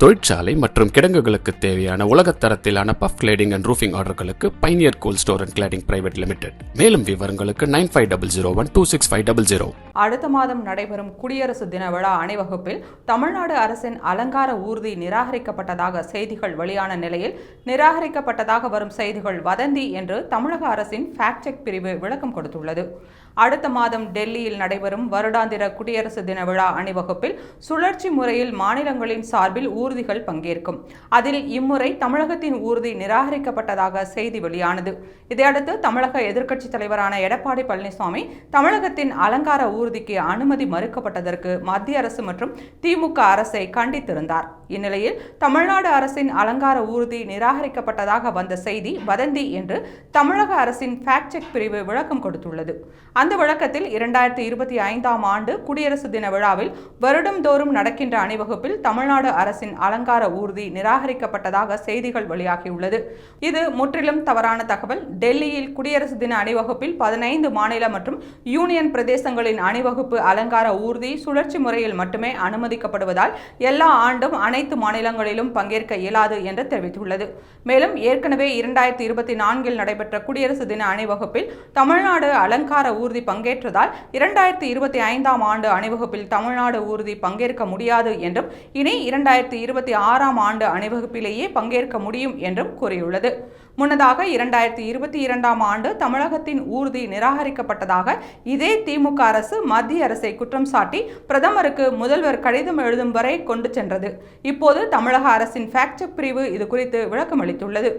தொழிற்சாலை மற்றும் கிடங்குகளுக்கு தேவையான உலகத்தரத்திலான பஃப் கிளேடிங் அண்ட் ரூஃபிங் ஆர்டர்களுக்கு pioneer cool store and cladding private limited. மேலும் விவரங்களுக்கு 9500126500. அடுத்த மாதம் நடைபெறும் குடியரசு தின விழா அணிவகுப்பில் தமிழ்நாடு அரசின் அலங்கார ஊர்தி நிராகரிக்கப்பட்டதாக செய்திகள் வெளியான நிலையில் நிராகரிக்கப்பட்டதாக வரும் செய்திகள் வதந்தி என்று தமிழக அரசின் ஃபேக்ட் செக் பிரிவு விளக்கம் கொடுத்துள்ளது. அடுத்த மாதம் டெல்லியில் நடைபெறும் வருடாந்திர குடியரசு தின விழா அணிவகுப்பில் சுழற்சி முறையில் மாநிலங்களின் சார்பில் ஊர்திகள் பங்கேற்கும். அதில் இம்முறை தமிழகத்தின் ஊர்தி நிராகரிக்கப்பட்டதாக செய்தி வெளியானது. இதையடுத்து தமிழக எதிர்க்கட்சித் தலைவரான எடப்பாடி பழனிசாமி தமிழகத்தின் அலங்கார ஊர்திக்கு அனுமதி மறுக்கப்பட்டதற்கு மத்திய அரசு மற்றும் திமுக அரசை கண்டித்திருந்தார். இந்நிலையில் தமிழ்நாடு அரசின் அலங்கார ஊர்தி நிராகரிக்கப்பட்டதாக வந்த செய்தி வதந்தி என்று தமிழக அரசின் ஃபேக்ட் செக் பிரிவு விளக்கம் கொடுத்துள்ளது. அந்த வழக்கத்தில் 2025ஆம் ஆண்டு குடியரசு தின விழாவில் வருடந்தோறும் நடக்கின்ற அணிவகுப்பில் தமிழ்நாடு அரசின் அலங்கார ஊர்தி நிராகரிக்கப்பட்டதாக செய்திகள் வெளியாகியுள்ளது. இது முற்றிலும் தவறான தகவல். டெல்லியில் குடியரசு தின அணிவகுப்பில் 15 மாநில மற்றும் யூனியன் பிரதேசங்களின் அணிவகுப்பு அலங்கார ஊர்தி சுழற்சி முறையில் மட்டுமே அனுமதிக்கப்படுவதால் எல்லா ஆண்டும் அனைத்து மாநிலங்களிலும் பங்கேற்க இயலாது என்று தெரிவித்துள்ளது. மேலும் ஏற்கனவே 2024இல் நடைபெற்ற குடியரசு தின அணிவகுப்பில் தமிழ்நாடு அலங்கார ஊர்தி பங்கேற்றதால் 2025ஆம் ஆண்டு அணிவகுப்பில் தமிழ்நாடு ஊர்தி பங்கேற்க முடியாது என்றும் இனி 2026ஆம் ஆண்டு அணிவகுப்பிலேயே பங்கேற்க முடியும் என்றும் கூறியுள்ளது. முன்னதாக 2022ஆம் ஆண்டு தமிழகத்தின் ஊர்தி நிராகரிக்கப்பட்டதாக இதே திமுக அரசு மத்திய அரசை குற்றம் சாட்டி பிரதமருக்கு முதல்வர் கடிதம் எழுதும் வரை கொண்டு சென்றது. இப்போது தமிழக அரசின் ஃபேக்ட் செக் பிரிவு இது குறித்து விளக்கம் அளித்துள்ளது.